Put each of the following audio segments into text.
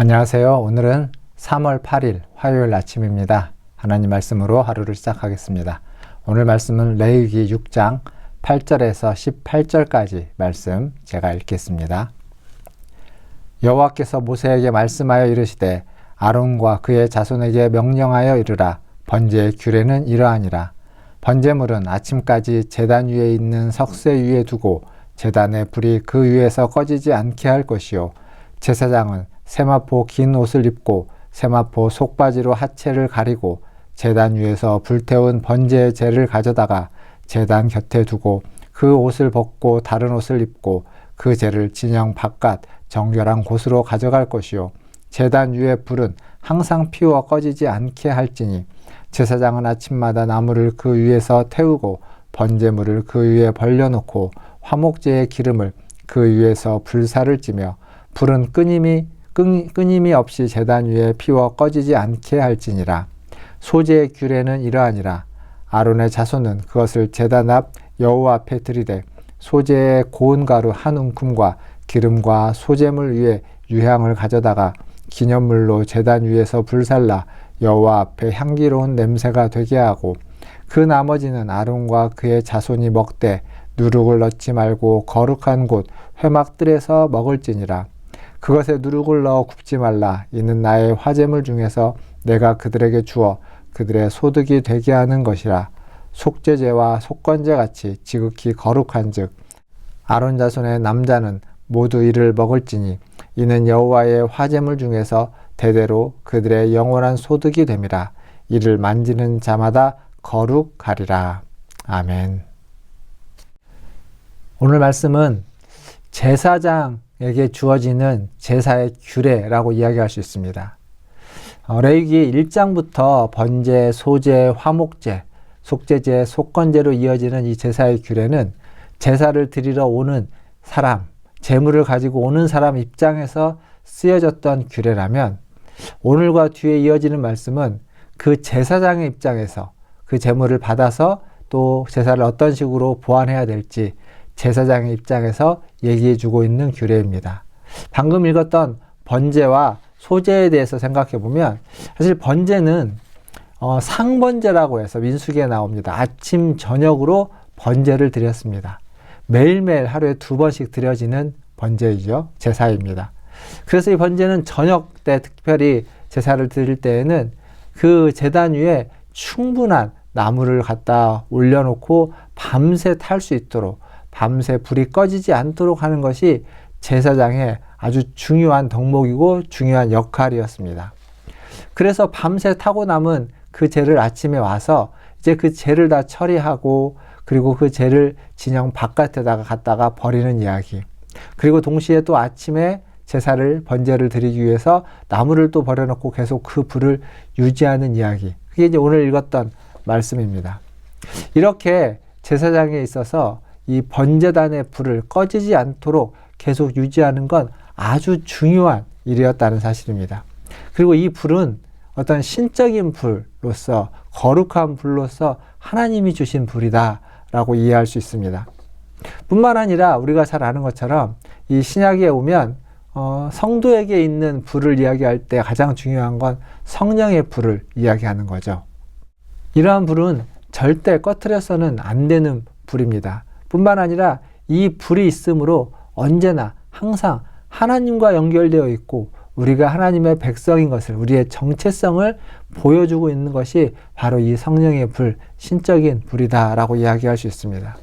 안녕하세요. 오늘은 3월 8일 화요일 아침입니다. 하나님 말씀으로 하루를 시작하겠습니다. 오늘 말씀은 레위기 6장 8절에서 18절까지 말씀 제가 읽겠습니다. 여호와께서 모세에게 말씀하여 이르시되 아론과 그의 자손에게 명령하여 이르라. 번제의 규례는 이러하니라. 번제물은 아침까지 제단 위에 있는 석쇠 위에 두고 제단의 불이 그 위에서 꺼지지 않게 할 것이요. 제사장은 세마포 긴 옷을 입고 세마포 속바지로 하체를 가리고 제단 위에서 불태운 번제의 재를 가져다가 제단 곁에 두고 그 옷을 벗고 다른 옷을 입고 그 재를 진영 바깥 정결한 곳으로 가져갈 것이요. 제단 위의 불은 항상 피워 꺼지지 않게 할지니 제사장은 아침마다 나무를 그 위에서 태우고 번제물을 그 위에 벌려놓고 화목제의 기름을 그 위에서 불사를 찌며 불은 끊임이 없이 제단 위에 피워 꺼지지 않게 할지니라. 소제의 규례는 이러하니라. 아론의 자손은 그것을 제단 앞 여호와 앞에 들이되 소제의 고운 가루 한 움큼과 기름과 소제물 위에 유향을 가져다가 기념물로 제단 위에서 불살라 여호와 앞에 향기로운 냄새가 되게 하고 그 나머지는 아론과 그의 자손이 먹되 누룩을 넣지 말고 거룩한 곳 회막들에서 먹을지니라. 그것에 누룩을 넣어 굽지 말라. 이는 나의 화제물 중에서 내가 그들에게 주어 그들의 소득이 되게 하는 것이라. 속죄제와 속건제 같이 지극히 거룩한 즉 아론 자손의 남자는 모두 이를 먹을지니 이는 여호와의 화제물 중에서 대대로 그들의 영원한 소득이 됨이라. 이를 만지는 자마다 거룩하리라. 아멘. 오늘 말씀은 제사장에게 주어지는 제사의 규례라고 이야기할 수 있습니다. 레위기 1장부터 번제, 소제, 화목제, 속죄제, 속건제로 이어지는 이 제사의 규례는 제사를 드리러 오는 사람, 제물을 가지고 오는 사람 입장에서 쓰여졌던 규례라면 오늘과 뒤에 이어지는 말씀은 그 제사장의 입장에서 그 제물을 받아서 또 제사를 어떤 식으로 보완해야 될지 제사장의 입장에서 얘기해 주고 있는 규례입니다. 방금 읽었던 번제와 소제에 대해서 생각해 보면 사실 번제는 상번제라고 해서 민수기에 나옵니다. 아침 저녁으로 번제를 드렸습니다. 매일매일 하루에 2번씩 드려지는 번제이죠. 제사입니다. 그래서 이 번제는 저녁 때 특별히 제사를 드릴 때에는 그 제단 위에 충분한 나무를 갖다 올려놓고 밤새 탈 수 있도록 밤새 불이 꺼지지 않도록 하는 것이 제사장의 아주 중요한 덕목이고 중요한 역할이었습니다. 그래서 밤새 타고 남은 그 재를 아침에 와서 이제 그 재를 다 처리하고 그리고 그 재를 진영 바깥에다가 갖다가 버리는 이야기. 그리고 동시에 또 아침에 제사를 번제를 드리기 위해서 나무를 또 버려놓고 계속 그 불을 유지하는 이야기. 그게 이제 오늘 읽었던 말씀입니다. 이렇게 제사장에 있어서 이 번제단의 불을 꺼지지 않도록 계속 유지하는 건 아주 중요한 일이었다는 사실입니다. 그리고 이 불은 어떤 신적인 불로서 거룩한 불로서 하나님이 주신 불이다 라고 이해할 수 있습니다. 뿐만 아니라 우리가 잘 아는 것처럼 이 신약에 오면 성도에게 있는 불을 이야기할 때 가장 중요한 건 성령의 불을 이야기하는 거죠. 이러한 불은 절대 꺼트려서는 안 되는 불입니다. 뿐만 아니라 이 불이 있으므로 언제나 항상 하나님과 연결되어 있고 우리가 하나님의 백성인 것을 우리의 정체성을 보여주고 있는 것이 바로 이 성령의 불, 신적인 불이다라고 이야기할 수 있습니다.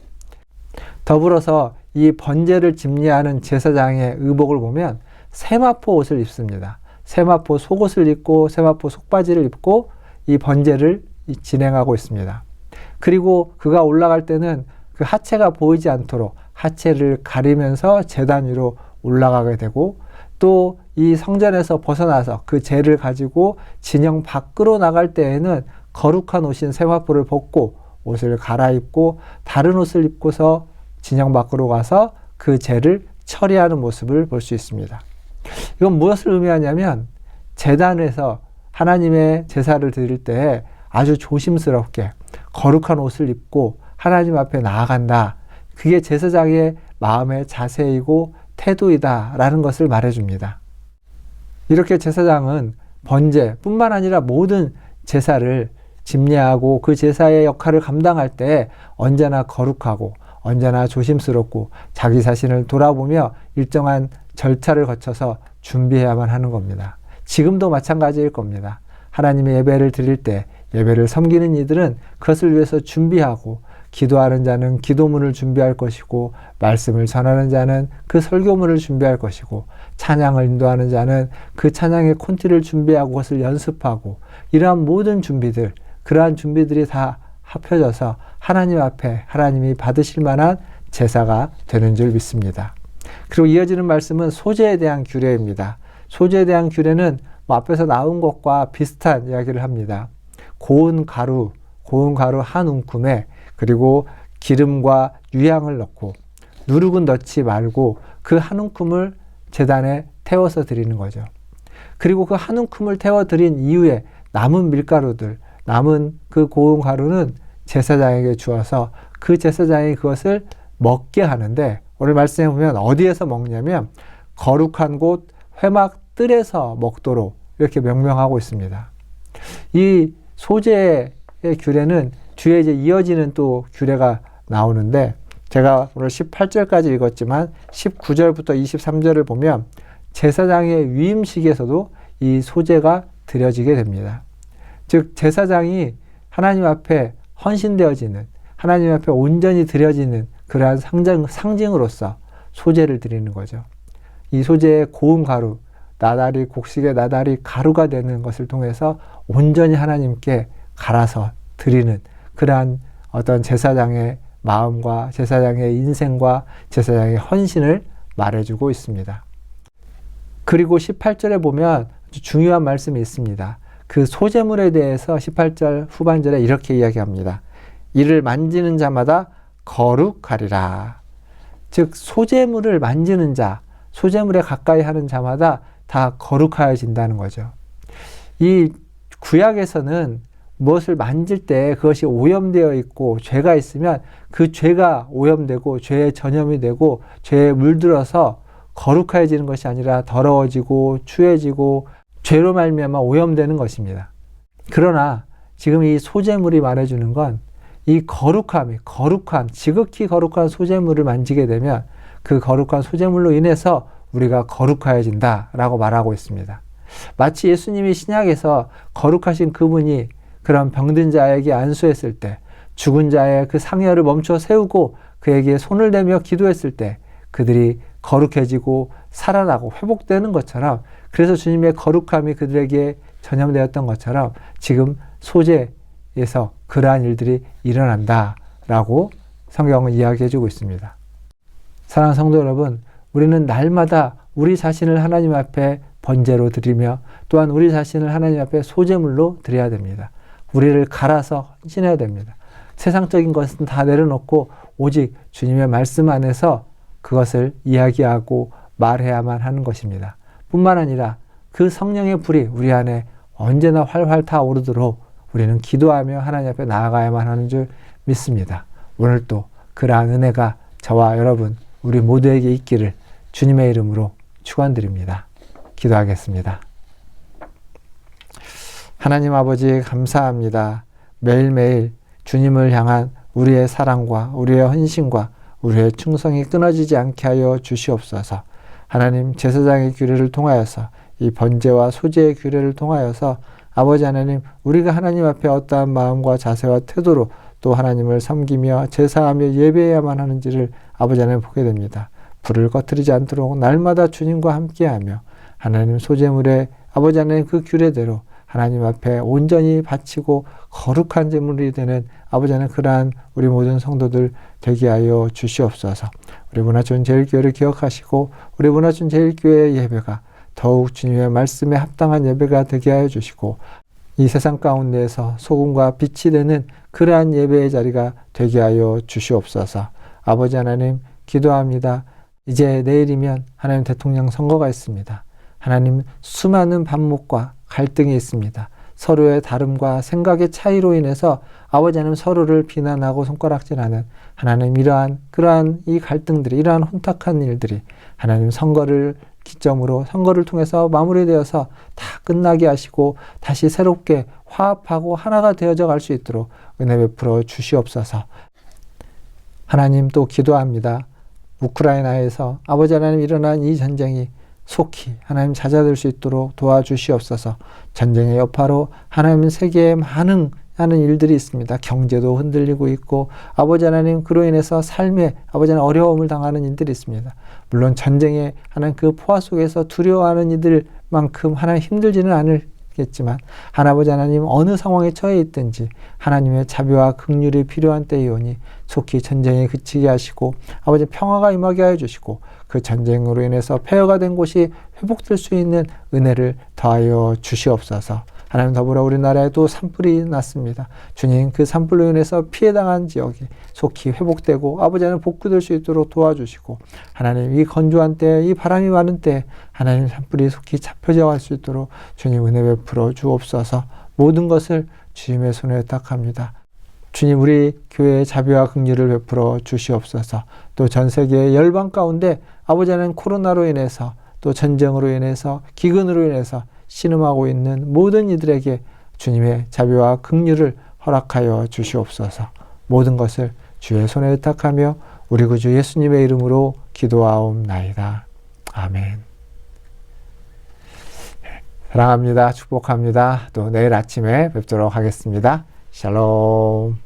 더불어서 이 번제를 집례하는 제사장의 의복을 보면 세마포 옷을 입습니다. 세마포 속옷을 입고 세마포 속바지를 입고 이 번제를 진행하고 있습니다. 그리고 그가 올라갈 때는 그 하체가 보이지 않도록 하체를 가리면서 제단 위로 올라가게 되고 또 이 성전에서 벗어나서 그 재를 가지고 진영 밖으로 나갈 때에는 거룩한 옷인 세마포를 벗고 옷을 갈아입고 다른 옷을 입고서 진영 밖으로 가서 그 재를 처리하는 모습을 볼 수 있습니다. 이건 무엇을 의미하냐면 제단에서 하나님의 제사를 드릴 때 아주 조심스럽게 거룩한 옷을 입고 하나님 앞에 나아간다. 그게 제사장의 마음의 자세이고 태도이다 라는 것을 말해줍니다. 이렇게 제사장은 번제뿐만 아니라 모든 제사를 집례하고 그 제사의 역할을 감당할 때 언제나 거룩하고 언제나 조심스럽고 자기 자신을 돌아보며 일정한 절차를 거쳐서 준비해야만 하는 겁니다. 지금도 마찬가지일 겁니다. 하나님의 예배를 드릴 때 예배를 섬기는 이들은 그것을 위해서 준비하고 기도하는 자는 기도문을 준비할 것이고 말씀을 전하는 자는 그 설교문을 준비할 것이고 찬양을 인도하는 자는 그 찬양의 콘티를 준비하고 그것을 연습하고 이러한 모든 준비들, 그러한 준비들이 다 합쳐져서 하나님 앞에 하나님이 받으실 만한 제사가 되는 줄 믿습니다. 그리고 이어지는 말씀은 소제에 대한 규례입니다. 소제에 대한 규례는 앞에서 나온 것과 비슷한 이야기를 합니다. 고운 가루 한 움큼에 그리고 기름과 유향을 넣고 누룩은 넣지 말고 그 한 움큼을 제단에 태워서 드리는 거죠. 그리고 그 한 움큼을 태워 드린 이후에 남은 밀가루들, 남은 그 고운 가루는 제사장에게 주어서 그 제사장이 그것을 먹게 하는데, 오늘 말씀해 보면 어디에서 먹냐면 거룩한 곳 회막 뜰에서 먹도록 이렇게 명명하고 있습니다. 이 소제의 규례는 뒤에 이제 이어지는 또 규례가 나오는데, 제가 오늘 18절까지 읽었지만 19절부터 23절을 보면 제사장의 위임식에서도 이 소제가 드려지게 됩니다. 즉 제사장이 하나님 앞에 헌신되어지는, 하나님 앞에 온전히 드려지는 그러한 상징으로서 소제를 드리는 거죠. 이 소제의 고운 가루, 나달이 곡식의 나달이 가루가 되는 것을 통해서 온전히 하나님께 갈아서 드리는 그러한 어떤 제사장의 마음과 제사장의 인생과 제사장의 헌신을 말해주고 있습니다. 그리고 18절에 보면 아주 중요한 말씀이 있습니다. 그 소제물에 대해서 18절 후반절에 이렇게 이야기합니다. 이를 만지는 자마다 거룩하리라. 즉 소제물을 만지는 자, 소제물에 가까이 하는 자마다 다 거룩하여진다는 거죠. 이 구약에서는 무엇을 만질 때 그것이 오염되어 있고 죄가 있으면 그 죄가 오염되고 죄에 전염이 되고 죄에 물들어서 거룩해지는 것이 아니라 더러워지고 추해지고 죄로 말미암아 오염되는 것입니다. 그러나 지금 이 소제물이 말해주는 건 이 거룩한 지극히 거룩한 소제물을 만지게 되면 그 거룩한 소제물로 인해서 우리가 거룩해진다라고 말하고 있습니다. 마치 예수님이 신약에서 거룩하신 그분이 그런 병든 자에게 안수했을 때, 죽은 자의 그 상여를 멈춰 세우고 그에게 손을 대며 기도했을 때 그들이 거룩해지고 살아나고 회복되는 것처럼, 그래서 주님의 거룩함이 그들에게 전염되었던 것처럼 지금 소제에서 그러한 일들이 일어난다라고 성경은 이야기해주고 있습니다. 사랑하는 성도 여러분, 우리는 날마다 우리 자신을 하나님 앞에 번제로 드리며 또한 우리 자신을 하나님 앞에 소제물로 드려야 됩니다. 우리를 갈아서 헌신해야 됩니다. 세상적인 것은 다 내려놓고 오직 주님의 말씀 안에서 그것을 이야기하고 말해야만 하는 것입니다. 뿐만 아니라 그 성령의 불이 우리 안에 언제나 활활 타오르도록 우리는 기도하며 하나님 앞에 나아가야만 하는 줄 믿습니다. 오늘 또 그러한 은혜가 저와 여러분 우리 모두에게 있기를 주님의 이름으로 축원드립니다. 기도하겠습니다. 하나님 아버지 감사합니다. 매일매일 주님을 향한 우리의 사랑과 우리의 헌신과 우리의 충성이 끊어지지 않게 하여 주시옵소서. 하나님 제사장의 규례를 통하여서 이 번제와 소제의 규례를 통하여서 아버지 하나님 우리가 하나님 앞에 어떠한 마음과 자세와 태도로 또 하나님을 섬기며 제사하며 예배해야만 하는지를 아버지 하나님 보게 됩니다. 불을 꺼트리지 않도록 날마다 주님과 함께하며 하나님 소제물에 아버지 하나님 그 규례대로 하나님 앞에 온전히 바치고 거룩한 제물이 되는 아버지 하나님 그러한 우리 모든 성도들 되게 하여 주시옵소서. 우리 문화촌 제일교회를 기억하시고 우리 문화촌 제일교회의 예배가 더욱 주님의 말씀에 합당한 예배가 되게 하여 주시고 이 세상 가운데에서 소금과 빛이 되는 그러한 예배의 자리가 되게 하여 주시옵소서. 아버지 하나님 기도합니다. 이제 내일이면 하나님 대통령 선거가 있습니다. 하나님 수많은 반목과 갈등이 있습니다. 서로의 다름과 생각의 차이로 인해서 아버지 하나님 서로를 비난하고 손가락질하는 하나님 그러한 이 갈등들이 이러한 혼탁한 일들이 하나님 선거를 기점으로 선거를 통해서 마무리되어서 다 끝나게 하시고 다시 새롭게 화합하고 하나가 되어져 갈 수 있도록 은혜 베풀어 주시옵소서. 하나님 또 기도합니다. 우크라이나에서 아버지 하나님 일어난 이 전쟁이 속히 하나님 잦아들 수 있도록 도와주시옵소서. 전쟁의 여파로 하나님 세계에 많은 하는 일들이 있습니다. 경제도 흔들리고 있고 아버지 하나님 그로 인해서 삶에 아버지 하나님 어려움을 당하는 일들이 있습니다. 물론 전쟁에 하나님 그 포화 속에서 두려워하는 이들만큼 하나님 힘들지는 않겠지만 하나님 하나님 어느 상황에 처해 있든지 하나님의 자비와 긍휼이 필요한 때이오니 속히 전쟁이 그치게 하시고 아버지 평화가 임하게 하여 주시고 그 전쟁으로 인해서 폐허가 된 곳이 회복될 수 있는 은혜를 더하여 주시옵소서. 하나님 더불어 우리나라에도 산불이 났습니다. 주님 그 산불로 인해서 피해당한 지역이 속히 회복되고 아버지 하나님 복구될 수 있도록 도와주시고 하나님 이 건조한 때 이 바람이 많은 때 하나님 산불이 속히 잡혀져 갈 수 있도록 주님 은혜 베풀어 주옵소서. 모든 것을 주님의 손에 의탁합니다. 주님 우리 교회의 자비와 긍휼을 베풀어 주시옵소서. 또 전 세계의 열방 가운데 아버지 하나님 코로나로 인해서 또 전쟁으로 인해서 기근으로 인해서 신음하고 있는 모든 이들에게 주님의 자비와 긍휼을 허락하여 주시옵소서. 모든 것을 주의 손에 의탁하며 우리 구주 예수님의 이름으로 기도하옵나이다. 아멘. 사랑합니다. 축복합니다. 또 내일 아침에 뵙도록 하겠습니다. 샬롬.